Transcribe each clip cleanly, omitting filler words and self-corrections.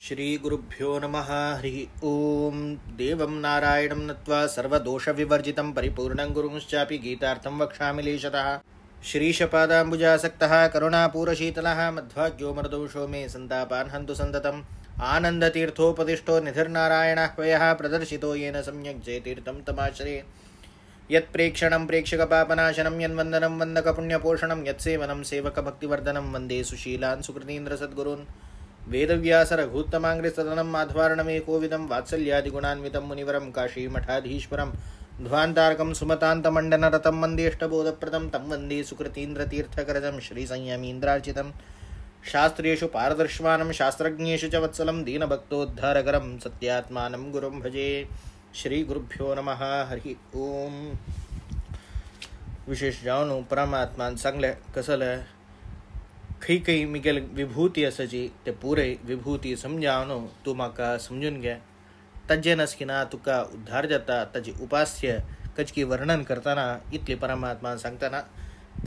श्रीगुरुभ्यो नमः। हरि ओं। देवं नारायणं नत्वा सर्वदोषविवर्जितं परिपूर्णं गुरुंश्चापि गीतार्थं वक्ष्यामि लेशतः। श्रीशपादाम्बुजासक्तः करुणापूरशीतलः मध्वाज्ञो मर्दोषो मे सन्तापान् हन्तु सन्ततम्। आनन्दतीर्थोपदिष्टो निधिर्नारायणः वयः प्रदर्शितो येन सम्यक् जयतीर्थं तमाश्रये। यत्प्रेक्षणं प्रेक्षकपापनाशनं यन्वन्दनं वन्दकपुण्यपोषणं यत्सेवनं सेवकभक्तिवर्धनं वन्दे सुशीलान् सुकृतीन्द्रसद्गुरून्। वेदव्यासरघुत्तमाङ्घ्रिसदनं माध्वार्णमेकोविदं वात्सल्यादिगुणान्वितं मुनिवरं काशीमठाधीश्वरं ध्वान्तारकं सुमतान्तमण्डनरतं वन्देष्टबोधप्रदं तं वन्दे सुकृतीन्द्रतीर्थकरजं श्रीसंयमीन्द्रार्चितं। शास्त्रेषु पारदर्शमानं शास्त्रज्ञेषु च वत्सलं दीनभक्तोद्धारकरं सत्यात्मानं गुरुं भजे। श्रीगुरुभ्यो नमः। हरि ओम। विशेष जाऊन परमात्मान चांगल्या कसलं काही मिगेल विभूती असायची ते पुरे विभूती समजावनो तू माका समजून घ्या तज्जे नसकिना तुका उद्धार जाता ताची उपास्य कचकी वर्णन करताना इतले परमात्मा सांगताना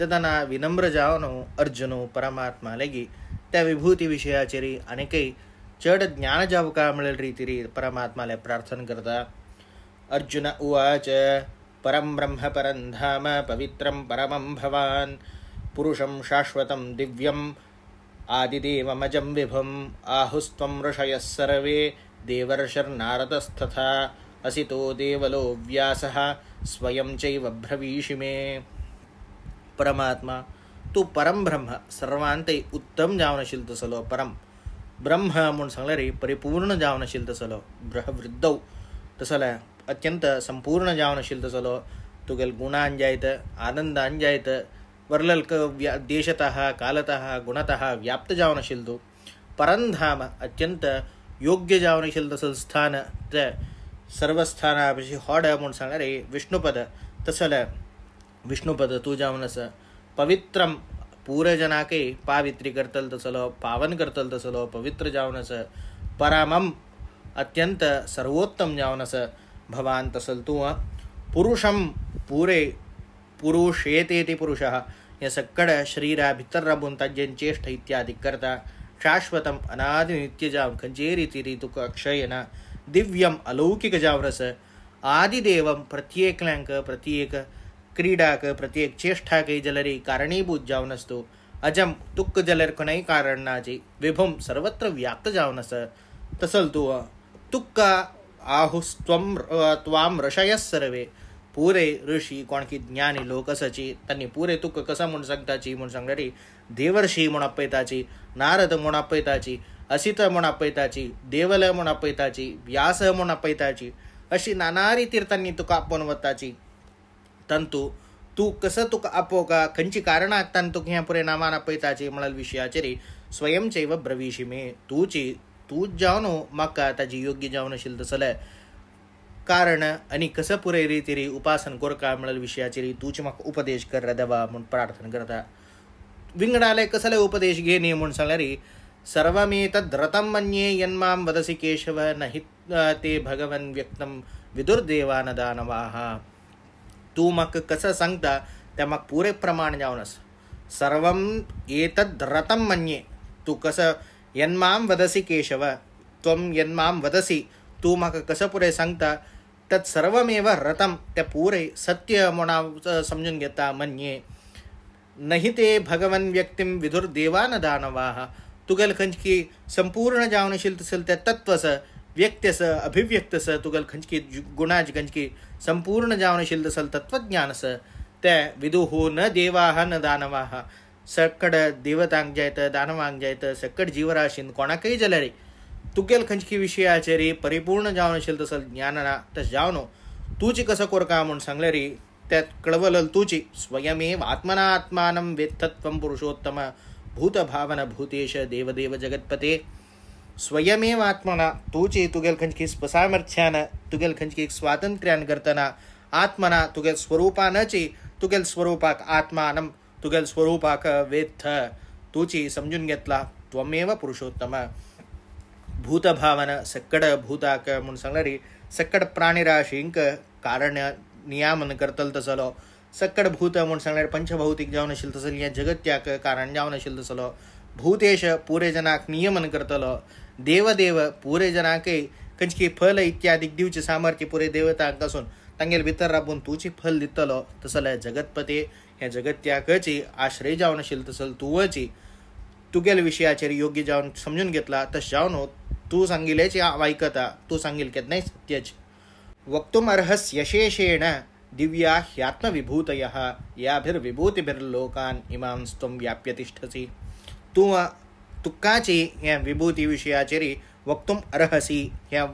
तदाना विनम्र जावनो अर्जुनो परमात्मा लगी त्या विभूती विषयाचेरी अनेकही चढ ज्ञान जावका मिळेल रीतीरी परमात्माला प्रार्थना करता। अर्जुन उवाच परं ब्रह्म परं धाम पवित्रं परमं भवान् पुरुषं शाश्वतं दिव्यम् आदिदेवमजं विभुम् आहुस्त्वं ऋषयः सर्वे देवर्षिर्नारदस्तथा असितो देवलो व्यासः स्वयं चैव ब्रवीषि मे। परमात्मा तू परम ब्रह्म सर्वांते उत्तम जावनशील तसलो परम ब्रह्म म्हणून सांगले रे परिपूर्ण जावनशील तसलो ब्रहवृद्धौ तसला अत्यंत संपूर्ण जावनशील तसलो तुगेल गुणान जायत आनंदान जायत वर्लल देशतः कालतः गुणतः व्याप्त जावनशील तू परंधाम अत्यंत योग्य जावनशील तसल स्थान ते सर्वस्थानापशी हॉड म्हणून सांगले रे विष्णुपद तसल विष्णुपद तू जावनस पवित्रम पूरे जनाके पावित्री करतल तसलो पावन करतल तसलो पवित्र जावनस परामम अत्यंत सर्वोत्तम जावनस भवान तसल तू पुरुषम पूरे पुरुषेतेति पुरुषः या सक्कड शरीरा भितर रबून तज्जन चेष्ट इत्यादि करता शाश्वतम अनादि नित्य जावन खंजे रीति तुक अक्षयन दिव्यम अलौकिक जावनस आदिदेवम प्रत्येक लंक प्रत्येक क्रीडाक प्रत्येक चेष्टा के जलरी कारणीभूत जावनस्तु अजम तुक जलर कोणई कारणाची विभुम सर्वत्र व्याप्त जावनस तसल तू तुक्का आहुस्त्वं त्वाम ऋषयः सर्वे पूरे ऋषी कोण की ज्ञानी लोक असची त्यांनी पुरे तुक कसा म्हणून सांगताची म्हणून सांगणारी देवर्षी म्हणून अपयताची नारद म्हणून अपयताची असित म्हणून अपयताची देवल म्हणून अपयताची व्यास म्हणून अपयताची अशी नानारी तीर्थांनी तुका आपण वताची तंतु तू कसं तुका आपो का खंची कारणात तंतु ह्या पुरे नामान अपयताची म्हणाल विषयाचेरी स्वयंचैव ब्रवीषि मे तू जावनो माका ताजी योग्य जावनशील तसलं कारण आणि कसं पुरे रीतीरी उपासन कोरका म्हणाल विषयाचेरी तूच माका उपदेश कर देवा म्हणून प्रार्थना करता। विंगडालय कसले उपदेश घेणे म्हणून सांगल्यारी सर्वमेतद्रतं मन्ये यन्मां वदसि केशव नहि ते भगवन् व्यक्तं विदुर्देवान दानवाः। तू मग कसं सांगता त्या मग पुरे प्रमाण जावनस सर्वम एतद्रतं मन्ये तू कसं यन्मां वदसि केशव त्वं यन्मां वदसि तू मग कसं पुरे सांगता तत् सर्वमेव रतं त्या पुरे सत्य म्हणा समजून घेता मन्ये नहि ते भगवन् व्यक्तिं विदुर्देवान दानवाः तुगल खंचकी संपूर्ण जावनशील तसल त्या तत्वस व्यक्त्यस अभिव्यक्तस तुगल खंचकी गुणाची खंचकी संपूर्ण जावनशील तसल तत्वज्ञानस त्या विदुहो न देवाः न दानवाः सकड देवतांग जायत दानवांग जायत सकड जीवराशीन कोणाकही जलरे तुगेल खंचकी विषयाचे परिपूर्ण जावनशील तसल ज्ञानना तस जावनो तूची कसं कोरका म्हणून सांगले रे त्यात कळवल तूची स्वयमेव आत्मना आत्मानं वेत्तत्वं पुरुषोत्तम भूतभावन भूतेश देवदेव जगत्पते स्वयमेव आत्मना तूची तुगेल खंचकी स्वसामर्थ्यान तुगेल खंचकी स्वातंत्र्यान करताना आत्मना तुगेल स्वरूपानची तुगेल स्वरूपाक आत्मानं तुगेल स्वरूपाक वेत्थ तूची समजून घेतला त्वमेव पुरुषोत्तम भूतभावन सक्कड भूताक म्हणून सांगणारी सक्कड प्राणीराशींक कारण नियामन करतल तसलो सक्कड भूत म्हणून सांगणारे पंचभौतिक जावनशील तसल या जगत्याक कारण जावनशील तसलो भूतेश पुरे जनाक नियमन करतलो, देवदेव पुरे जनाके खंचकी फल इत्यादी दिवचे सामर्थ्य पुरे देवतांक असून तांगेल भितर राबून तुची फल दितलो. तसले जगतपते ह्या जगत्याकची आश्रय जावन आशिल्लो तसल तुवची तुगेल विशयाचेर योग्य जावन समजून घेतला. तश जावन तू सांगिल्ल्याची हांव आयकता, तू सांगिल केन्नाय सत्याची. वक्तुम अर्हस् यशेषेण दिव्या ह्यात्मविभूतयः याभिर्विभूतिभिर्लोकान् इमांस्त्वं व्याप्य तिष्ठसि. तू तुक्काची ह्या विभूती विशयाचेर वक्तुम अर्हसी. ह्या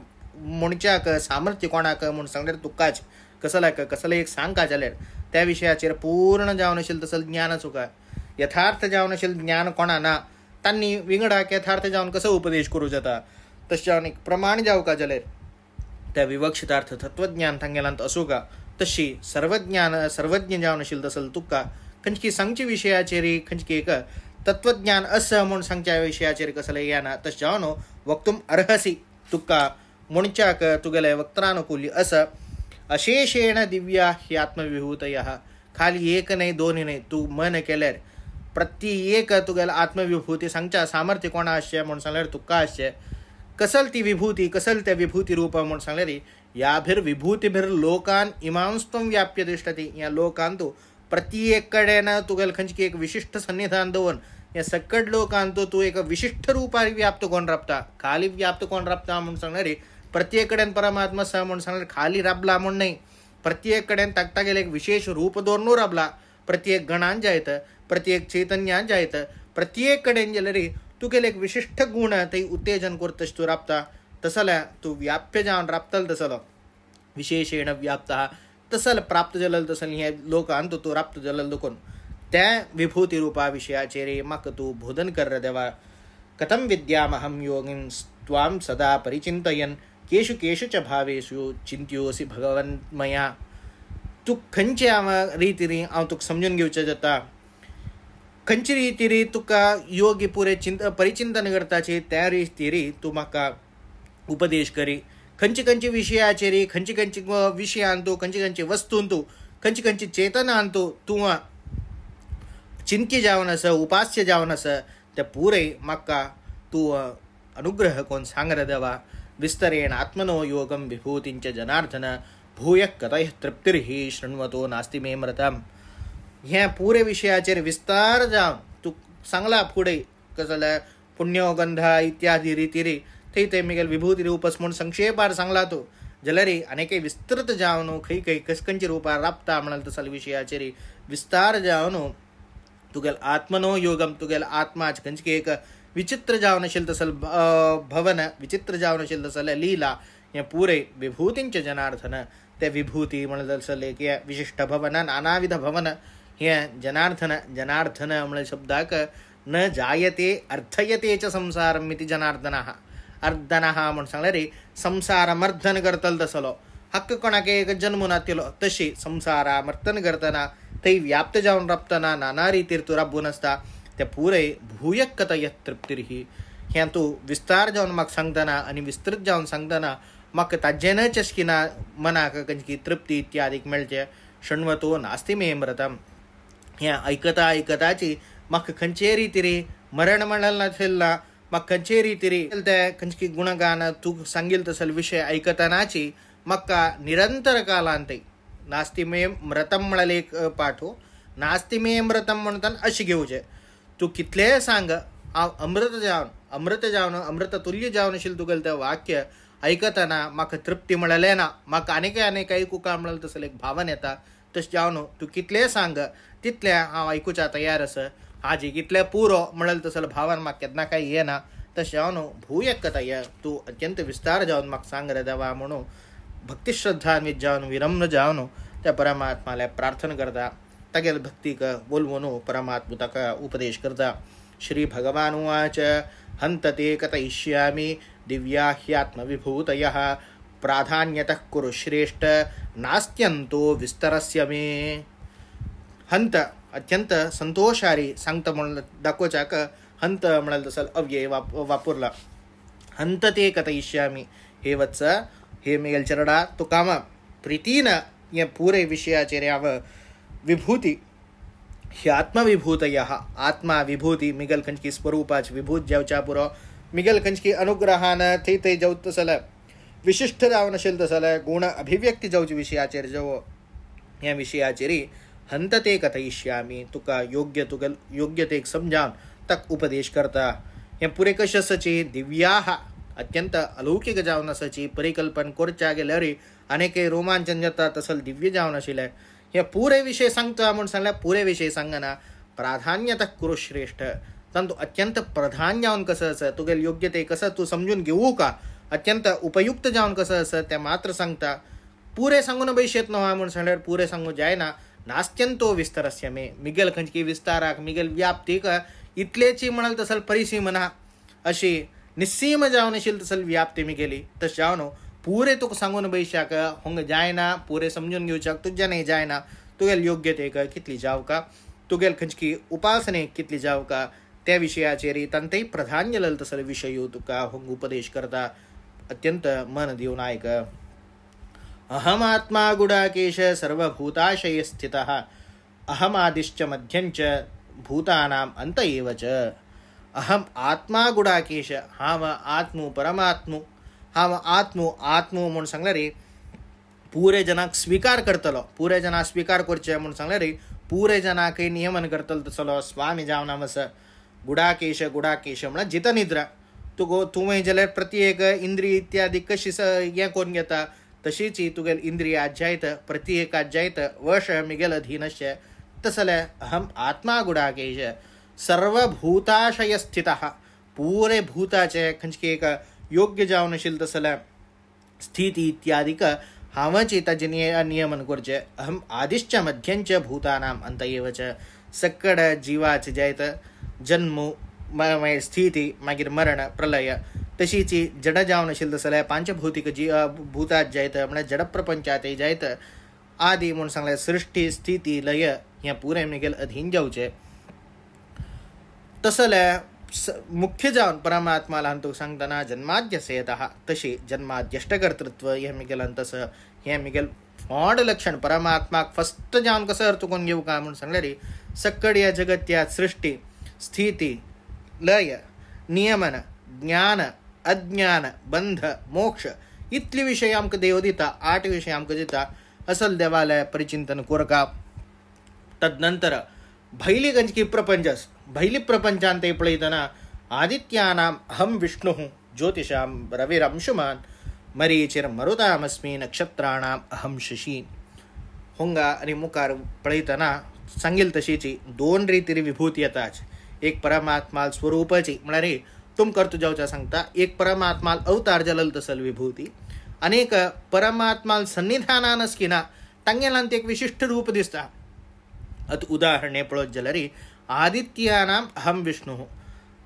मनशाक सामर्थ्य कोणाक म्हूण सांगल्यार तुक्काच. कसले एक सांगका जाल्यार त्या विशयाचेर पूर्ण जावन आशिल्लें तसलें ज्ञान चुका. यथार्थ जावन आशिल्लें ज्ञान कोणा ना, तांणी विंगडाक यथार्थ जावन कसो उपदेश करूं जाता. तशें जावन एक प्रमाण जावका जाल्यार त्या विवक्षितार्थ तत्वज्ञान तांगेलांत आसूं का. तशी सर्वज्ञ जावन आशिल्लें तसलें तुका खंयची सांगचे विशयाचेर खंयची एक तत्वज्ञान असं म्हूण सांगच्या विशयाचेर कसलें येना. तशें जावन वक्तुम अर्हसी. तुका मनशाक तुगेले वक्त्रानुकूली असं अशेषेण दिव्या ही आत्मविभूतयः. खाली एक नाही दोन नाही, तू मन केल्यार प्रत्येक तुगेले आत्मविभूती सांगच्या सामर्थ्य कोणा आसचें म्हूण सांगल्यार तुका आसचें. कसल ती विभूती, कसल त्या विभूती रूप म्हूण सांगल्यार याभिर्विभूतिभिर्लोकान् इमांस्त्वं व्याप्य तिष्ठति. ह्या लोकान तू प्रत्येक कडेन तुगेलें खंयची एक विशिष्ट सन्निधान दवरून ह्या सकट लोकान तू एक विशिष्ट रुपार व्याप्त कोण राबता. खाली व्याप्त कोण राबता म्हूण सांगल्यार प्रत्येक कडेन परमात्मा आसा म्हूण सांगल्यार खाली राबला म्हूण न्हय. प्रत्येक कडेन तागेलें एक विशेष रूप दवरून राबला. प्रत्येक गणान जायत, प्रत्येक चैतन्यान जायत, प्रत्येक कडेन जाल्यार तुगेलें एक विशिष्ट गुण थंय उत्तेजन करता तशें तूं राबता. तसल्या तूं व्याप्य जावन राबतलो तसलो विशेषेण व्याप्तः. तसल प्राप्त जालेलो तसल हे लोकान तूं राबता जालेलो देखून त्या विभूती रूपा विशयाचेर म्हाका तूं बोधन कर रे देवा. कथं विद्यामहं योगिं त्वां सदा परिचिन्तयन् केषु केषु च भावेषु चिंत्योसि भगवन् मया. तू खंयच्या रितीन हांव तुका समजून घेवचें जाता, खंयचे रितीन तुका योग्य पुरे परिचिंतन करताचे त्या रितीर तूं म्हाका उपदेश करी. खंयचे विशयाचेर खंयचे विशयान तूं खंयचे वस्तून तूं खंयची चेतनान तूं चिंत्य जावन आसा, उपास्य जावन आसा, ते पुरे म्हाका तूं अनुग्रह कोण सांग रे देवा. विस्तरेण आत्मनो योगं विभूतिंच जनार्दन भूयः कथयः तृप्तिर्हि शृण्वतो नास्ति मे मृतम्. ह्या पुरे विशयाचेर विस्तार जावन तूं सांगला फुडें कसले पुण्योगंधा इत्यादी रितीर थंय मुगेल विभूती रूपस म्हूण संक्षेपार सांगला तूं जाल्यार आनीकय विस्तृत जावन खंय खंयचे रूपार राबता म्हणाल तसले विशयाचेर विस्तार जावन तुगेल आत्मनो योगम तुगेल आत्माच खंयचे एक विचित्र जावन आशिल्लें तसल भवन, विचित्र जावन आशिल्लें तसलें लीला हें पुरे विभूतींचे जनार्दन. ते विभूती म्हणल्यार तसलें एक विशिष्ट भवन, नानाविध भवन हें जनार्दन म्हळ्यार शब्दाक न जायते अर्थयते च संसारम् इति जनार्दनः. अर्दनः म्हूण सांगल्यार संसारमर्दन करतलो तसलो. हक्क कोणाक एक जन्मून येतलो तशी संसारामर्दन करतना थंय व्याप्त जावन राबतना नाना रितीर तूं राबून आसता. ते पुरे भूयः कथयः तृप्तिर्हि. हें तूं विस्तार जावन म्हाका सांगतना आनी विस्तृत जावन सांगतना म्हाका ताजेन चस्किना मनाक खंयची तृप्ती इत्यादीक मेळचे. शृण्वतो नास्ति मे मृतम्. हें आयकताची म्हाका खंयचे रितीर मरण म्हणलें नाशिल्ला. म्हाका खंयचे रितीर ते खंयची गुणगान तूं सांगिल तसले विशय आयकतनाची म्हाका निरंतर कालांत नास्ति मे मृतम म्हळ्यार एक पाठो नास्ति मे मृतम म्हणटान अशें घेवचें. तूं कितलेंय सांग हांव अमृत जावन अमृत तुल्य जावन आशिल्लें तुगेलें तें वाक्य आयकतना म्हाका तृप्ती म्हळ्यार ना. म्हाका आनीक आयकूंक म्हळ्यार तसलें एक भावन येता. तशें जावन तूं कितलेंय सांग तितलें हांव आयकुच्या तयार आसा. हाजी कितलें पुरो म्हळ्यार तसलें भावन म्हाका केन्ना काय येना. तशें जावन भूयः कथय तूं अत्यंत विस्तार जावन म्हाका सांग रे देवा म्हणून भक्तिश्रद्धान्वित जावन विनम्र जावन त्या परमात्माला प्रार्थना करता. तागेल भक्तीक बोलवून परमात्मा ताका उपदेश करता. श्री भगवान उवाच हन्तते कथयिष्यामि दिव्या ह्यात्मविभूतयः प्राधान्यतः कुरु श्रेष्ठ नास्त्यन्तो विस्तरस्य मे. हंत अत्यंत संतोषारी सांगता म्हणून दाखोवच्याक हंत म्हणाल तसं अव्यय वापरला. हंत ते कथयिष्यामि. हे वत्स हे मेल चरडा तुका प्रितीन हे पुरे विशयाचेर हांव विभूती ही आत्मविभूतय आत्मा विभूती मिगल कंचकी स्वरूपाच विभूत जेवच्या पुरो मिगल कंचकी अनुग्रहान ते जवत तसल विशिष्ट जावनशील तसल गुण अभिव्यक्ती जाऊची विषयाचेर जव या विषयाचेरी हंतते कथयिष्यामी तुका योग्य ते समजावन तक उपदेश करता हे पुरे कशसची दिव्याह अत्यंत अलौकिक जावनसची परिकल्पन कोरच्या गेल्यारी अनेके रोमांचन जाता तसल दिव्य जावनशील हे पुरे विषय सांगता म्हणून सांगल्या पुरे विषय सांगना प्राधान्यता कुरु श्रेष्ठ तंतु अत्यंत प्रधान जावन कसं असं तुगेल योग्य ते कसं तू समजून घेऊ का अत्यंत उपयुक्त जावन कसं असं त्या मात्र सांगता पुरे सांगून बैशेत नव्हा म्हणून सांगल्यावर पुरे सांगू जाय ना नास्त्यंतो विस्तारस्य मे मिगेल खंचकी विस्ताराक मिगेल व्याप्ती का इतलेची म्हणाल तसल परिसी म्हणा अशी निस्सीम जावनशील तसल व्याप्ती मी गेली तस जावनो पुरे तुक सांगून बैशाक होंग जायना पुरे समजून घेऊच्याक तुझ्या नाही जायना तुगेल योग्य ते का कितली जाव का तुगेल खंचकी उपासने कितली जाव का त्या विषयाचेरी तंतही प्राधान्य लल तसल विषय तुका होंग उपदेश करता अत्यंत मन देऊन ऐक अहम आत्मा गुडाकेश सर्वभूताशय स्थितः अहम आदिश्च मध्यंच भूतानाम अंत एव च अहम आत्मा गुडाकेश हाव आत्मू परमात्मू हाव आत्मू म्हणून सांगला रे पुरे जनाक स्वीकार करतलो पुरे जना स्वीकार करचे म्हणून सांगला रे पुरे जना काही नियमन करतलो तसलो स्वामी जावनामस गुडाकेश म्हणा जित निद्रा तुम्ही जाल्यार प्रत्येक इंद्रिय इत्यादी कशी हे कोण घेता तशीची तुगेल इंद्रिय जायत प्रत्येक जायत वश मिगेल अधीनश्य तसले अहम आत्मा गुडाकेश सर्वभूताशय स्थितः पूरे भूताचे खंचके एक योग्य जावनशील तसले स्थिति इत्यादिक हावची ताजे नियमन करचे अहम आदिश्च मध्यंच भूतानाम अंत एव च सक्कड जीवाचे जायत जन्म स्थिती मागीर मरण प्रलय तशीची जड जावनशील तसले पांचभौतिक भूतात जायत म्हणजे जड प्रपंचात जायत आदी म्हणून सांगले सृष्टी स्थिती लय ह्या पुरे मिगेल अधीन जाऊचे तसले मुख्य जावन परमात्माला तो सांगताना जन्माद्यसेत तशी जन्माद्यष्टकर्तृत्व हे मिगेल तस हे मिगेल फॉड लक्षण परमात्माक फस्ट जावन कसं अर्थ कोण घेऊ का म्हणून सांगले रे सक्कड या जगत्यात सृष्टी स्थिती लय नियमन ज्ञान अज्ञान बंध मोक्ष इतली विषय आमक देव दिता 8 विषय आमक दिता असल देवालय परिचिंतन कोरका तदनंतर भैली गंजकी प्रपंचस भैली प्रपंचांत पळयतना आदित्यानां अहम विष्णु ज्योतिषां रविरंशुमान् मरीचिर मरुतामस्मी नक्षत्राणां अहम शशी होंगा आणि मुखार पळयतना सांगेल तशीची 2 रीतीरी विभूती येताच एक परमात्मा स्वरूपाची म्हणारे तुम करतो जाऊच्या सांगता एक परमात्मा अवतार जलल तसल विभूती अनेक परमात्मा सन्निधानानस किना तांगेलांत एक विशिष्ट रूप दिसता अत उदाहरणे पळत जलरी आदित्यानां अहम विष्णु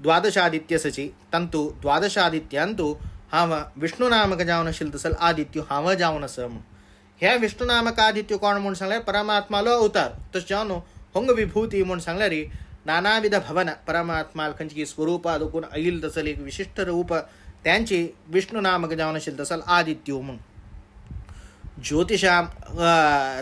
द्वादशादित्यसची तंतु द्वादशादित्यांतु हाव विष्णु नामक जावनशील तसल आदित्य हाव जावनस ह्या विष्णु नामक आदित्य कोण म्हणून सांगल्यार परमात्मालो अवतार तस जावनो होंग विभूती म्हणून सांगल्यारी नानाविध भवन परमात्मा खंचकी स्वरूपादकून ऐल तसल एक विशिष्ट रूप त्यांची विष्णु नामक जावनशील तसल आदित्य म्हणून ज्योतिषां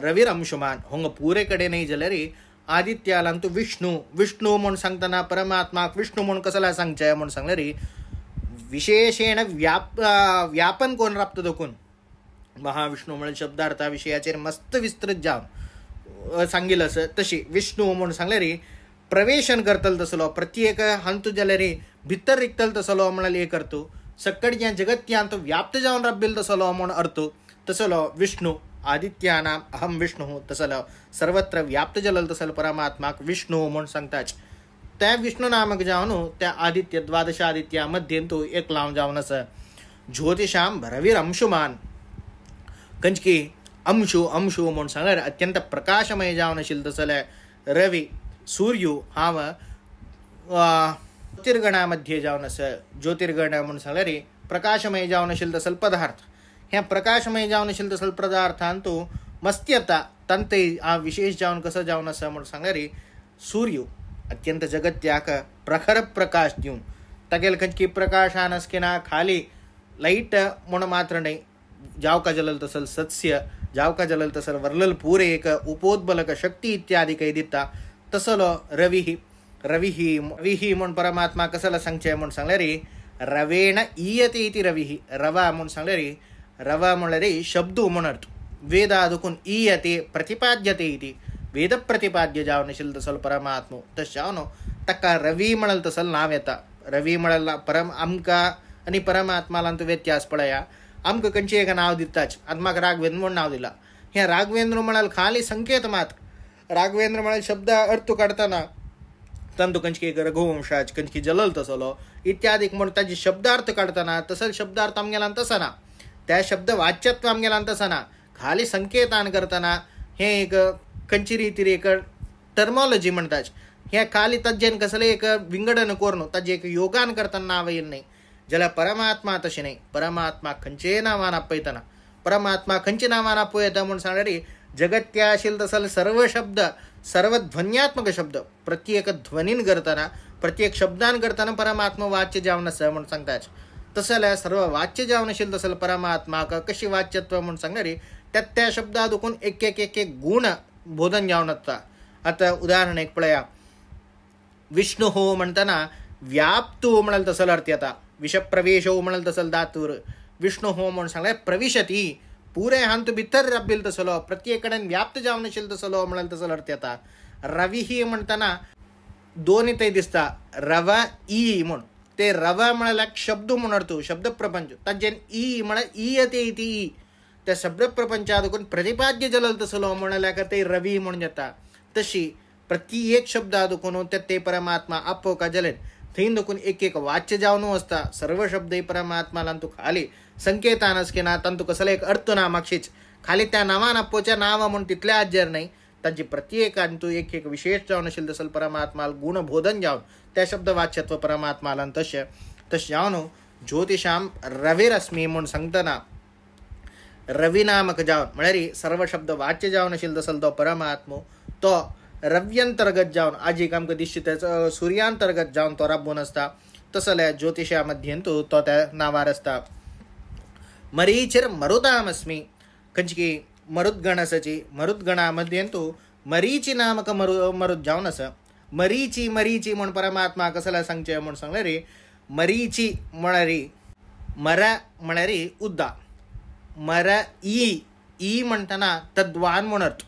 रविरंशुमान होंग पूरेकडे नाही जलरी आदित्यालांतू विष्णू म्हणून सांगताना परमात्मा विष्णू म्हणून कसला सांगचे म्हणून सांगल्यारी विशेषेण व्यापन कोण राबत दखून महाविष्णू म्हणून शब्दार्था विषयाचेर मस्त विस्तृत जावन सांगिल असं तशी विष्णू म्हणून सांगल्यारी प्रवेशन करतल तसलो प्रत्येक हंतू जाल्यारी भितर रिक्तल तसलो म्हणाल हे करतो सक्कडच्या जगत्यांत व्याप्त जावन राबेल तसलो म्हणून अर्थ तसलो विष्णू आदित्यानां अहम विष्णु तसलो सर्वत्र व्याप्त जलल तसल परमात्माक विष्णू म्हणून सांगताच त्या विष्णू नामक जावनो त्या आदित्य द्वादशादित्यामध्ये तो एक लावून जावन असं ज्योतिषां रविरंशुमान कंचकी अंशु म्हणून सांगल्यार अत्यंत प्रकाशमय जावनशील तसले रवी सूर्य हाव ज्योतिर्गणामध्ये जावन असं ज्योतिर्गण म्हणून सांगल्यार प्रकाशमय जावनशील तसल पदार्थ ह्या प्रकाशमय जावनशील तसल पदार्थांतू मस्त्यता तंते आ विशेष जावन कसं जावन असं म्हणून सांगल्यार सूर्य अत्यंत जगत्याक प्रखर प्रकाश दिवन तगेल खंचकी प्रकाशान असकेना खाली लाईट म्हणून मात्र नाही जावका जलल तसल सत्स्य जावका जलल तसल वर्लल पूरे एक उपोद्बलक शक्ती इत्यादी काही दिता तसलो रवी रवी म्हण परमात्मा कसला सांगचे म्हण सांगले रे रवेण ईयते इति रवी रवा म्हण सांगले रे रवा म्हणले रे शब्द म्हणत वेद आदुकून ईयते प्रतिपाद्यते इति वेद प्रतिपाद्य जावनशील तसल परमात्मा तशावनो तक्का रवी म्हणल तसल नाव येता रवी म्हणल परम आमका आणि परमात्माला व्यत्यास पडया आमक कंची एक नाव दिताच आत्माक राघवेंद्र म्हणून नाव दिला ह्या राघवेंद्र म्हणाल खाली संकेत मात्र राघवेंद्र म्हणाल शब्द अर्थ काढताना तंतु कंचकी एक रघुवंशाच कंचकी जलल तसलो इत्यादी म्हणून त्याची शब्दार्थ काढताना तसल शब्दार्थ आमगेला तसा ना त्या शब्द वाच्यत्व आमगेला तसा ना खाली संकेतान करताना हे एक कंची रीती एक टर्मॉलॉजी म्हणतात ह्या खाली तज्जेन कसले एक विंगडन कोरनो तज्जे एक योगान करताना नाव येईल नाही ज्याला परमात्मा तसे नाही परमात्मा खंचे नावान आपयतना परमात्मा खंचे नावान आपयता म्हणून सांगणारी जगत्या असेल तसल सर्व शब्द सर्व ध्वन्यात्मक शब्द प्रत्येक ध्वनीन करताना प्रत्येक शब्दान करताना परमात्मा वाच्य जावन असं म्हणून सांगताच तसल्या सर्व वाच्य जावन असेल तसल परमात्मा कशी वाच्यत्व म्हणून सांगणारी त्या शब्दादुकून एक एक एक एक गुण बोधन जावन असता आता उदाहरण एक पळया विष्णु हो म्हणताना व्याप्तो म्हणाल तसल अर्थ येता विषप्रवेश हो म्हणाल तसल दातूर विष्णु हो म्हणून सांगले प्रविशती पुरे हांतू भितर रब्बिल तसलो प्रत्येक कडेन व्याप्त जावन असेल तसलो म्हणाल तसल अर्थ येता रवी ही म्हणताना दोन्ही ते दिसता रवा ई म्हण ते रवा म्हणाला शब्द म्हणतो शब्द प्रपंच ताजेन ई म्हणा ई येते इति ई त्या शब्द प्रपंचादुकून प्रतिपाद्य जलल तसलो म्हणाल्या का ते रवी म्हणून येता तशी प्रत्येक शब्दादुकून ते परमात्मा आपो का जलेन थंय दुखून एक एक वाच्य जावन असता सर्व शब्द परमात्माला तू खाली संकेतानच की ना तंतु कसला एक अर्थ ना मागशीच खाली त्या नावान आपोच्या नाव म्हणून तिथल्या आज्जर नाही त्यांची प्रत्येकान तू एक एक विशेष जावन असेल तसल परमात्माला गुण बोधन जावन त्या शब्द वाच्यत्व परमात्माला तसे जावन ज्योतिषाम रविरश्मी म्हणून सांगतना रवी नामक जावन म्हळ्यार सर्व शब्द वाच्य जावन असेल तसल तो परमात्मा तो रव्यंतर्गत जावन आज एक आमकां दिसता त्याचं सूर्यांतर्गत जावन तो राबून असता तसल्या ज्योतिषामध्ये तो त्या नावार असता मरीचिर मरुतामस्मी कंचकी मरुद्गण असाची मरुद्गणामध्ये तो मरीची नामक मरुद जावन असा मरीची म्हण परमात्मा कसला सांगचे म्हणून सांगले रे मरीची म्हणारी मर म्हणारी उद्दा मर ई म्हणताना तद्वान म्हणत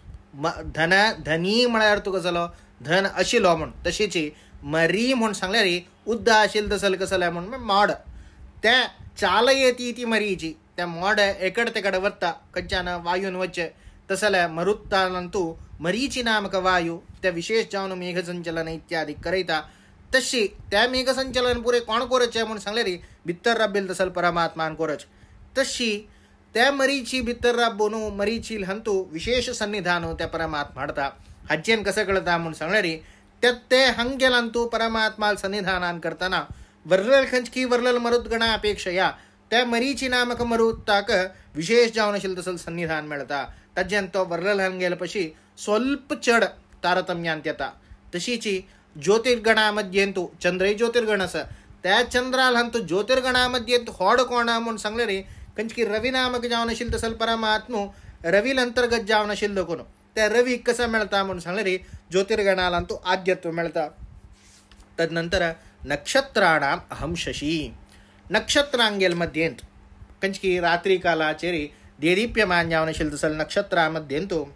धन धनी म्हळ्यार तुका जालो धन आशिलो म्हण तशीची मरी म्हण सांगल्यार उद्दा आशिल तसल कसला म्हण मोड त्या चाल येती ती मरीची त्या मोड एकड तेकड वत्ता कच्च्यान वायून वच्चे तसल्या मरुत्तानंतू मरीची नामक वायू त्या विशेष जावन मेघसंचलन इत्यादी करयता तशी त्या मेघसंचलन पुरे कोण कोरचे म्हणून सांगल्यार भितर राबेल तसल परमात्मान कोरच तशी त्या मरीची भितर राबोन मरीची हंतू विशेष सन्निधान त्या परमात्मा हाडता हाचेन कसं कळता म्हणून सांगल्यार ते हंगेलांतू परमात्मा सन्निधानान करताना वर्रल खंचकी वर्रल मरुद्गणा अपेक्षया त्या मरीची नामक मरुत्ताक विशेष जावन असेल तसल सन्निधान मेळता ताजेन तो वर्रल हंगेल पशी स्वल्प चढ तारतम्यांत येता तशीची ज्योतिर्गणामध्ये तू चंद्रय ज्योतिर्गण आसा त्या चंद्राल हंतू ज्योतिर्गणामध्ये होड कोणा म्हणून सांगल्यार कंचकी रवी नामक जावन असेल तसल परमात्मा रवील अंतर्गत जावन असेल देखून त्या रवी कसा मेळता म्हणून सांगल्यार ज्योतिर्गणाला तो आद्यत्व मेळता तदनंतर नक्षत्राणाम अहम शशी नक्षत्रांगेल मध्ये कंचकी रात्री कालाचेरी देदीप्यमान जावन असेल तसल नक्षत्रामध्ये तो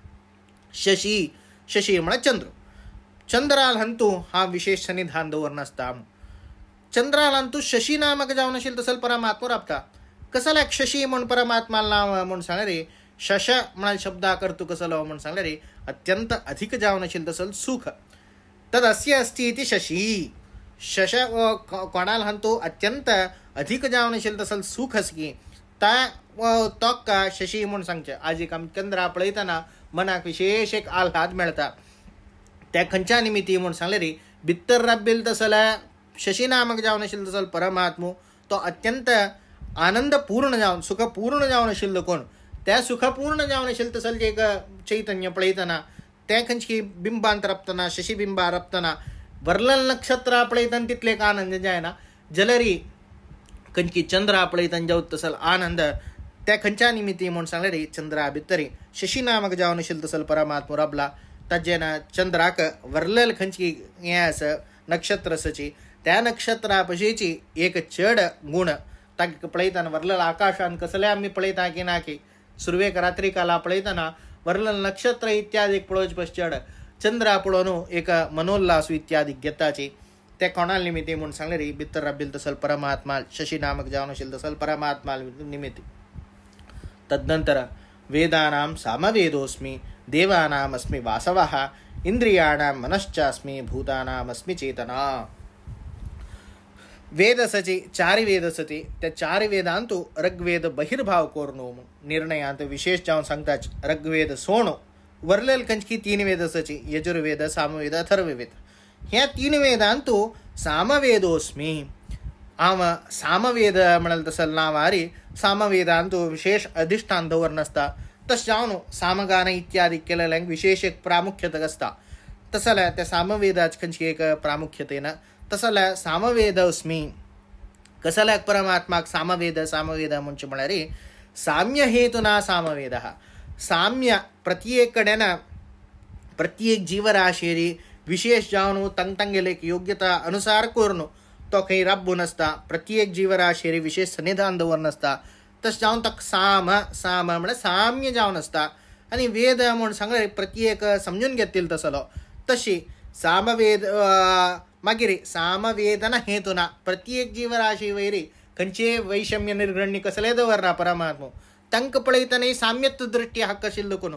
शशी म्हण चंद्र चंद्राल हंतू हा विशेष सन्निधान दवरन असता चंद्राल हंतू शशी नामक जावन असेल तसल परमात्मा राबता कसला शशी म्हण परमात्मा नाव म्हणून सांगल्यार शश म्हणाल शब्द करतो कसलो म्हणून सांगल्यार अत्यंत अधिक जावन असेल तसल सुख तद अस्य अस्ति इति शशी शश कोणाल हंतू अत्यंत अधिक जावन असेल तसल सुख असकी का शशी म्हणून सांगचे आज एक आमी चंद्रा पळयतना मनाक विशेष एक आल्हाद मेळता त्या खंयच्या निमित्ती म्हणून सांगल्यार भितर राबेल तसल्या शशी नामक जावन असेल तसल परमात्मा तो अत्यंत आनंदपूर्ण जावन सुखपूर्ण जावन आशिल्लो कोण त्या सुखपूर्ण जावन असेल तसल जे एक चैतन्य पळयतना त्या खंयची बिंबांत रपतना शशीबिंबा रपतना वर्लल नक्षत्रा पळयतना तितले एक आनंद जायना जाल्यार खंयची चंद्रा पळयतना जावं तसल आनंद त्या खंयच्या निमित्ती म्हणून सांगल्यार चंद्रा भितर शशी नामक जावन असेल तसल परमात्मा रबला तजेन चंद्राक वर्लल खंचकी यास नक्षत्र सची त्या नक्षत्रापशीची एक चड गुण ताक पळयताना वर्लल आकाशान कसले आम्ही पळयता की ना की सुरवेक रात्री काला पळयताना वर्लल नक्षत्र इत्यादी पळोवच पश्चात चंद्रा पळोवन एक मनोल्लास इत्यादी घेताची ते कोणाल निमित्ती म्हणून सांगले रे भितर रब्बिल तसल परमात्मा शशी नामक जावन आशिल्लो तसल परमात्मा निमित्ती. तदनंतर वेदानां सामवेदोऽस्मि देवानामस्मि वासवः इंद्रियाणां मनश्चास्मि भूतानामस्मि चेतना. वेद सची चारि वेद सती त्या चारि वेदांतू ऋग्वेद बहिर्भाव कोरनो निर्णयांत विशेष जावन सांगताच ऋग्वेद सोणो वर्लेल कंचकी 3 वेद सची यजुर्वेद सामवेद अथर्ववेद ह्या 3 वेदांतू सामवेदोस्मी आम सामवेद म्हणाल तसं नावारी सामवेदांतू विशेष अधिष्ठान दवर नसता तस जावन सामगान इत्यादी केलेल्या विशेष एक प्रामुख्यता असता तसल्या त्या सामवेदाच खंयची एक प्रामुख्यतेन तसल्या सामवेदस्मी कसल्या परमात्माक सामवेद म्हणजे म्हळ्यार साम्य हेतुना सामवेद साम्य प्रत्येक कडेन प्रत्येक जीवराशेरी विशेष जावन तंगेले योग्यता अनुसार करून तो खंय राबून आसता प्रत्येक जीवराशेरी विशेष सन्निधान दवरून आसता तस जावन ताका साम म्हळ्यार साम्य जावन आसता आनी वेद म्हूण सांगले प्रत्येक समजून घेतील तसलो तशी सामवेद मागीर सामवेदना हेतुना प्रत्येक जीवराशी वैरी खंयचे वैषम्य निर्गण्य कसले दवरना परमात्मा तांकां पळयतना साम्यत्व दृष्टी हक्क आशिल्लो कोण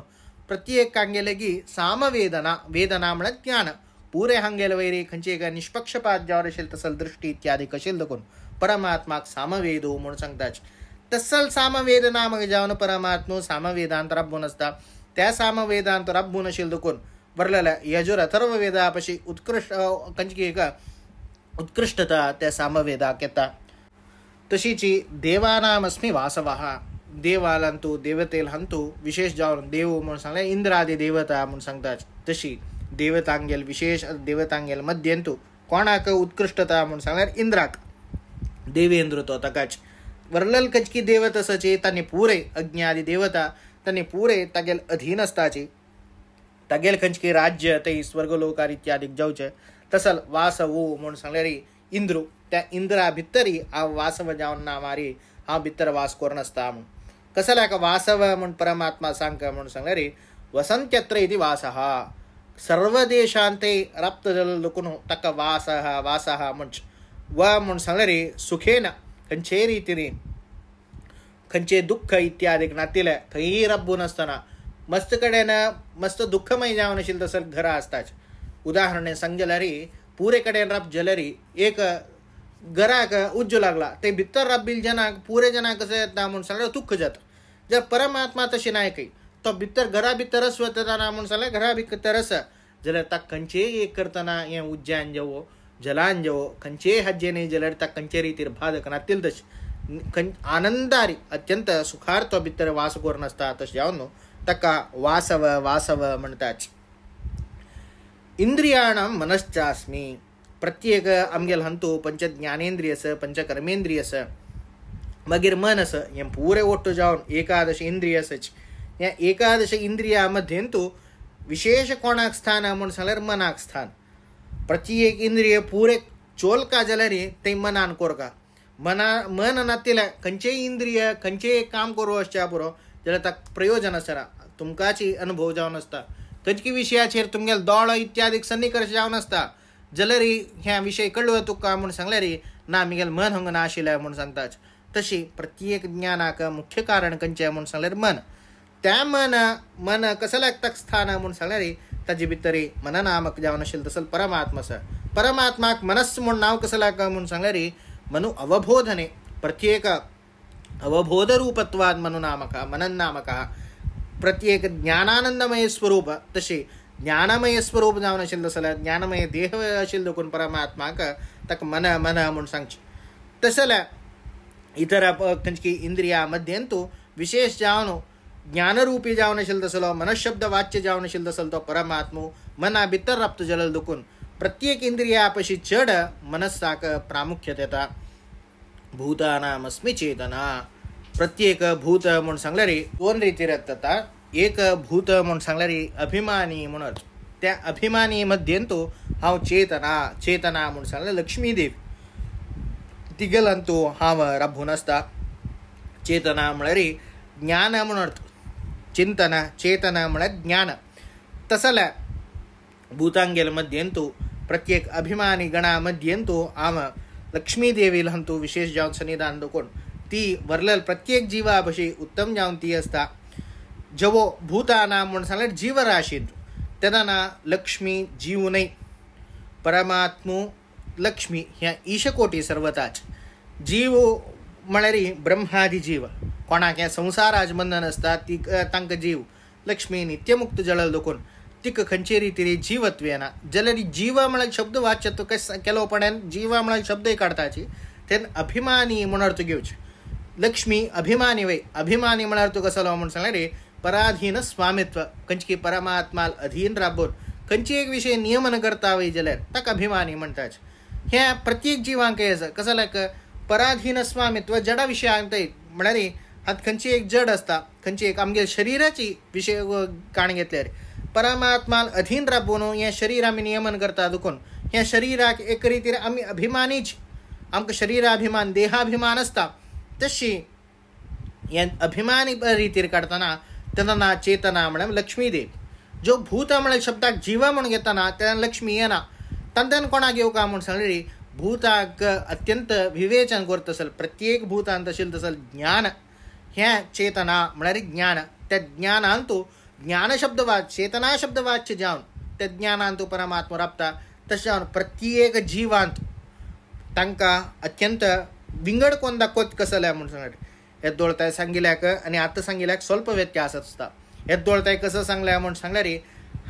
प्रत्येक हांगेले की सामवेदना वेदना म्हळ्यार ज्ञान पुरे हांगेले वैरी खंयचे एक निष्पक्षपात जावन आशिल्लो तसल दृष्टी इत्यादी आशिल्लो कोण परमात्माक सामवेदो म्हूण सांगताच तसल सामवेद नामक जावन परमात्मा सामवेदांत राबून आसता त्या सामवेदांत राबून आशिल्लो कोण बरलेल्या यजुर अथर्व वेदापशी उत्कृष्ट खंयची एक उत्कृष्टता त्या सामवेदाक येता. तशीची देवानामस्मि वासवः देवालांतू देवतेल हंतू विशेष जावन देव म्हणून सांगले इंद्रादी देवता म्हणून सांगतात तशी देवतांगेल विशेष देवतांगेल मध्यंतू कोणाक उत्कृष्टता म्हणून सांगल्यार इंद्राक देवेंद्र तो ताकाच वर्लल खंयची देवता सची तांणी पुरे अग्न्यादी देवता तांणी पुरे तागेल अधीन आसताची तागेल खंयची राज्य ते स्वर्गलोकार इत्यादी जावचे तसल वासवो म्हणून सांगल्यार इंद्रू त्या इंद्रा भितरी हा वासव जावन नावारी हा भितर वास करून आसता म्हूण कसल्याक वासव म्हूण परमात्मा सांग म्हणून सांगल्यार वसंत्यत्र इति वासः सर्व देशांते राप्त जाल्लो कोण ताका वासः म्हणच व म्हूण सांगल्यार सुखेन खंयचे रितीन खंयचे दुःख इत्यादी नातिले थंय राबून आसतना मस्त कडेन मस्त दुःखमय जावन आशिल्लो तसर घरा आसताच उदाहरण सांग जाल्यार पुरे कडेन राब जाल्यार एक घराक उज्जो लागला ते भितर राबिल्ल्या जनाक पुरे जनाक कशें येता म्हूण सांगल्यार दुःख जाता जर परमात्मा तशें नाय खंय तो भितर घरा भितरच वतना म्हूण सांगल्यार घरा भितरच जाल्यार ताका खंयचेय एक करतना हें उज्ज्यान जावो जलान जावो खंयचेय हाज्जे न्ही जाल्यार ताका खंयचे रितीर बाधक नातिल तशें आनंदारी अत्यंत सुखार तो भितर वास करून आसता तशें जावन ताका वासव म्हणटात. इंद्रियाणां मनश्चास्मी प्रत्येक आमगेल हंतू पंच ज्ञानेंद्रिय पंच कर्मेंद्रिय मागीर मन हें पुरे ओट्टू जावन एकादश इंद्रिय ह्या एकादश इंद्रिया मध्येंतू विशेष कोणाक स्थान म्हूण सांगल्यार मनाक स्थान प्रत्येक इंद्रिय पुरे चोलका जाल्यार ते मनान कोरका मन नातिल्या खंयचेय इंद्रिय खंयचेय काम करूं आसच्या पुरो जाल्यार ताका प्रयोजन आसना तुमकाची अनुभव जावन आसता खंयची विशयाचेर तुमगेलो दोळो इत्यादी सन्निकर्श जावन आसता जाल्यार ह्या विशय कळ्ळो तुका म्हूण सांगल्यार ना आमगेलें मन हांगा ना आशिल्लें म्हूण सांगताच तशी प्रत्येक ज्ञानाक मुख्य कारण खंयचें म्हूण सांगल्यार मन त्या मन कसल्याक ताका स्थान म्हूण सांगल्यार ताजे भितर मन नामक जावन आशिल्लो तसलो परमात्मा आसा परमात्माक मनस म्हूण नांव कसल्याक म्हूण सांगल्यार मनु अवबोधने प्रत्येक अवबोध रूपत्वाद मनु नामक मनन नामक प्रत्येक ज्ञानानंदमय स्वरूप तसे ज्ञानमय स्वरूप जावन आशिल्लो जाल्यार ज्ञानमय देह आशिल्लो कोण परमात्माक ताका मन म्हूण सांगचे तसल्या इतर खंयची इंद्रिया मध्येंतू विशेष जावन ज्ञानरूपी जावन आशिल्लो तसलो मनशब्द वाच्य जावन आशिल्लो तसलो तो परमात्मा मना भितर राबतो जाल्यार देखून प्रत्येक इंद्रिया पशी चड मनस्साक प्रामुख्यता येता. भूतानामस्मि चेतना प्रत्येक भूत म्हूण सांगल्यार दोन रितीर येता एक भूत म्हूण सांगल्यार अभिमानी म्हणत त्या अभिमानी मध्येंतू हांव चेतना म्हणून सांगलें लक्ष्मी देवी तिगेलांतू हांव राबून आसता. चेतना म्हळ्यार ज्ञान म्हणून अर्थ. चिंतना चेतना म्हळ्यार ज्ञान. तसल्या भूतांगेल मध्येंतू प्रत्येक अभिमानी गणा मध्येंतू हांव लक्ष्मी देवीला हंतू विशेष जावन सन्निधान दवरून ती वरलेल प्रत्येक जिवा भशी उत्तम जावन ती आसता. जवो भूताना म्हणून सांगल्यार जीवराशी तेदाना लक्ष्मी जीवनय परमात्मू लक्ष्मी ह्या ईशकोटी सर्वताच. जीव म्हळ्यार ब्रह्मादी जीव कोणाक हें संसाराच बंधन आसता ती तांकां जीव. लक्ष्मी नित्यमुक्त जळल देखून तिका खंयचे रितीन जीवत्व येना. जाल्यार जीव म्हळ्यार शब्द वाच्यत्व केलोपण्यान जीव म्हळ्यार शब्दय काडताची तेन अभिमानी म्हूण अर्थ घेवचे. लक्ष्मी अभिमानी वय. अभिमानी म्हळ्यार अर्थ कसलो म्हूण सांगल्यार पराधीन स्वामित्व. खंयची परमात्माल अधीन राबून खंयची एक विशय नियमन करता वय जाल्यार ताका अभिमानी म्हणटाच. ह्या प्रत्येक जिवांक आसा कसो लायक पराधीन स्वामित्व जडा विशयांत म्हळ्यार आतां खंयची एक जड आसता खंयची एक आमगे शरिराची विशय काण घेतल्यार परमात्माल अधीन राबून हें शरीर आमी नियमन करता देखून ह्या शरिराक एक रितीन आमी अभिमानीच. आमकां शरिराभिमान देहाभिमान आसता तशी हें अभिमानी रितीर काडटना तेन्ना चेतना म्हळ्यार लक्ष्मी देव. जो भूत म्हळ्यार शब्दाक जिवा म्हणून घेतना तेन्ना लक्ष्मी येना. तांत्यान कोणाक येवका म्हूण सांगल्यार भूताक अत्यंत विवेचन करता आसल. प्रत्येक भूतांत आशिल्लें तसल ज्ञान हें चेतना म्हळ्यार ज्ञान. त्या ज्ञानांतू ज्ञान शब्दवाच चेतना शब्दवाच्य जावन त्या ज्ञानांतू परमात्मा राबता. तशें जावन प्रत्येक जिवांत तांकां अत्यंत विंगड कोण दाखोवत कसले म्हूण सांगल्यार येद्दोळताय सांगिल्ल्याक आनी आतां सांगिल्ल्याक स्वल्प व्यत्यास आसता. येद्दोळताय कसो सांगल्या म्हूण सांगल्यार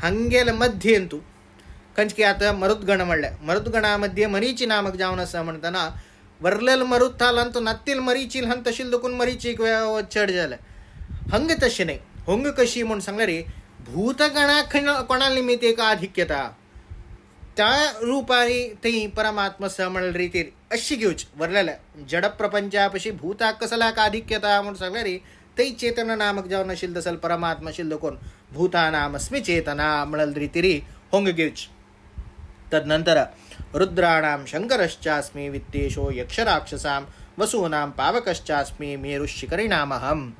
हांगेल मध्येंतू खंयची आतां मरुद्गण म्हणल्यार मरुद्गणा मध्ये मरीची नामक जावन आसा म्हणटना वरलेल मरुद थालांत नात्तील मरीची हंत तशील देखून मरीचीक चड जाले. हंग तशें न्हय. हंग कशी म्हूण सांगल्यार भूतगणाक कोणा निमित्त एक आधिक्यता त्या रुपारी थंय परमात्मा म्हणल्या रितीर अशी घेवची. वरलेल्या जड प्रपंचा पशी भूताक कसल्याक आधिक्यता म्हूण सांगल्यार थंय चेतना नामक जावन आशिल्लो तसल परमात्मा आशिल्लो देखून भूतानामस्मी चेतना म्हळ्यार रितीरी होंग घेवची. तदनंतर रुद्राणां शंकरश्चास्मि वित्तेशो यक्षराक्षसां वसूनां पावकश्चास्मि मेरुशिखरिणामहम्.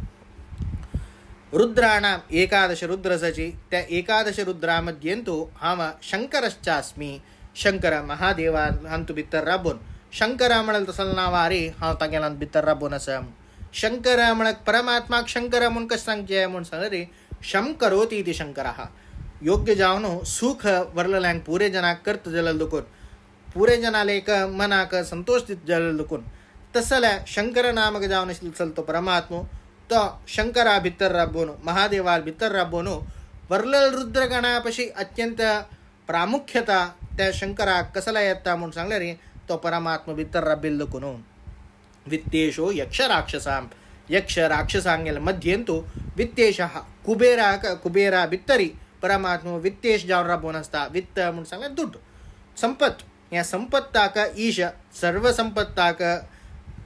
रुद्राणां एकादश रुद्रसची त्या एकादश रुद्रामध्येंतू हांव शंकरश्चास्मि. शंकर महादेवान हांतू भितर राबून शंकर म्हळ्यार तसल नांवारी हांव तागेलांत भितर राबून आसा. शंकर म्हळ्यार परमात्माक शंकर म्हूण कशें सांगचें म्हूण सांगल्यार शं करोति इति शंकरः. योग्य जावन सुख वरलेल्यांक पुरे जनाक करता जाल्यार देखून पुरे जनाले एक मनाक संतोष दिता जाल्यार देखून तसल्या शंकर नामक जावन आशिल्लो तो परमात्मा तो शंकरा भितर राबून महादेवा भितर राबून वरलेल रुद्रगणा पशी अत्यंत प्रामुख्यता त्या शंकराक कसला येता म्हूण सांगल्यार तो परमात्मा भितर राबिल्लो देखून. वित्तेशो यक्षराक्षसां. यक्ष राक्षसांगेल मध्येंतू वित्तेशः कुबेरा भितरी परमात्मा वित्तेश जावन राबून आसता. वित्त म्हूण सांगल्यार दुड्ड संपत. ह्या संपत्ताक ईश सर्व संपत्ताक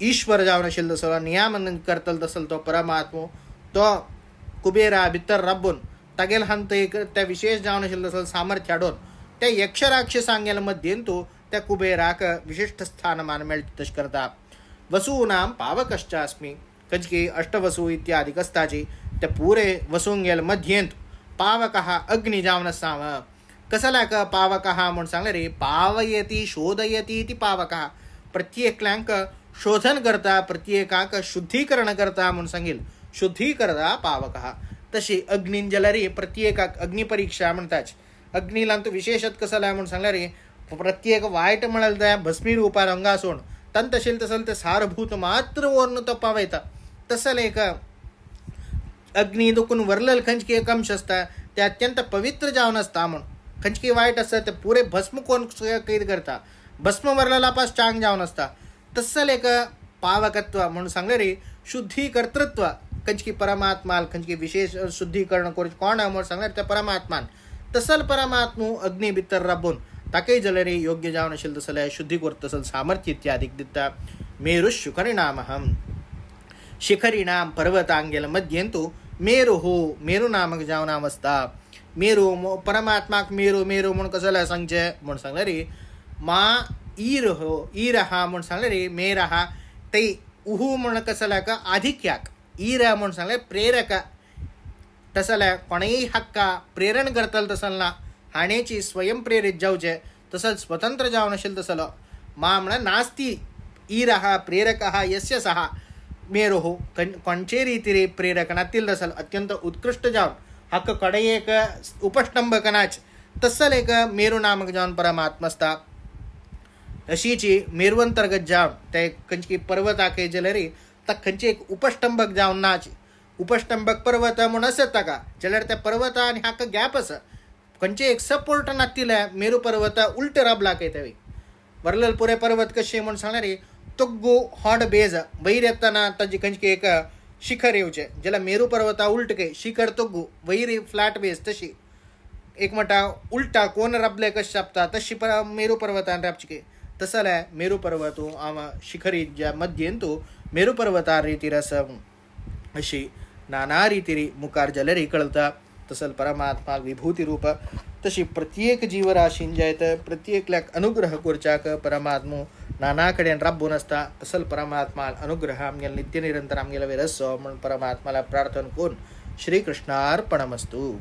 ईश्वर जावन आशिल्लो तसलो नियामन करतलो तसलो तो परमात्मा तो कुबेरा भितर राबून तागेल हांत एक त्या विशेष जावन आशिल्लो तसलो सामर्थ्य हाडून त्या यक्षराक्षसांगेल मध्येंतू त्या कुबेराक विशिश्ट स्थानमान मेळटा तशें करता. वसूनां पावकश्चास्मि. खंयची अष्टवसू इत्यादी कस्ताची त्या पुरे वसूंगेल मध्येंत पावकः अग्नि जावन आसा. कसल्याक पावकः म्हूण सांगल्यार पावयति शोधयति इति पावकः. प्रत्येकल्यांक शोधन करता प्रत्येकाक शुद्धीकरण करता म्हूण सांगिल शुद्धी करता पावकः. तशी अग्नीन जाल्यार प्रत्येकाक अग्निपरीक्षा म्हणटाच. अग्निलांतू विशेषत कसला म्हूण सांगल्यार प्रत्येक वायट म्हळ्यार त्या भस्मी रुपार अंगा सोड तंत आशिल्लें तसलें तें सारभूत मात्र व्हरून तो पावयता. तसलें एक अग्नी देखून वरलेल खंयची एक अंश आसता ते अत्यंत पवित्र जावन आसता म्हूण खंयची वायट आसता ते पुरे भस्म कोण कैद करता. भस्म वरलेला पास चांग जावन आसता. तसलें एक पावकत्व म्हणून सांगल्यार शुद्धीकर्तृत्व खंयची परमात्माल खंयची विशेष शुद्धीकरण करचें कोण म्हूण सांगल्यार ते परमात्मान. तसल परमात्मा अग्नी भितर राबून ताकय जाल्यार योग्य जावन आशिल्लें तसलें शुद्धी करता तसलें सामर्थ्य इत्यादीक दिता. मेरुशिखरिणामहम्. शिखरिणां पर्वतांगेल मध्येंतू मेरु नामक जावन हांव आसता. मेरू परमात्माक मेरू मेरू म्हणून कसं सांगचे म्हणून सांगले रे मा ईर हो ईर हा म्हणून सांगले रे मेर हा ते उहू म्हणून कसं का आधिक्याक ईर म्हणून सांगले प्रेरक तसं कोणाही हक्का प्रेरण करतल तसं ना हाण्याची स्वयंप्रेरित जाऊचे तसंच स्वतंत्र जाऊ नसेल तसं मा म्हणा नास्ती ईर हा प्रेरक हा यस्य सहा मेरो हो कोणचे रीती प्रेरक नातील तसल अत्यंत उत्कृष्ट जाऊन हक्क कडे एक उपष्टंभकनाच तसल एक मेरू नामक जाऊन परमात्मस्ता अशीची मेरुअंतर्गत जाऊन ते कंची पर्वत आके जलरी तर खंची एक उपष्टंभक जाऊन नाच उपष्टंभक पर्वत म्हणून असत का जलर त्या पर्वत आणि हाक गॅप अस कंचे एक सपोर्ट नातील मेरू पर्वत उलट रबला काही त्यावेळी वरलल पुरे पर्वत कसे म्हणून सांगणारे तोग्गू हॉड बेज वैर येताना ताजी कंची एक शिखर येऊचे ज्याला मेरू पर्वता उलट के शिखर तोग्गू वैर फ्लॅट बेज तशी एक मोठा उलटा कोण रबले कशी शापता तशी मेरू पर्वतान राबचिके तसल मेरू पर्वत शिखरी ज्या मध्य तो मेरू पर्वता रीती रस अशी नाना रीती मुखार जलरी कळता तसल परमात्मा विभूती रूप तशी प्रत्येक जीवराशींजायत प्रत्येकल्याक अनुग्रह करच्याक परमात्मो नाना कडेन राबून असता तसल परमात्मा अनुग्रह आमगेला नित्य निरंतर आमगेला वेरस म्हणून परमात्माला प्रार्थना करून श्रीकृष्णार्पणमस्तु.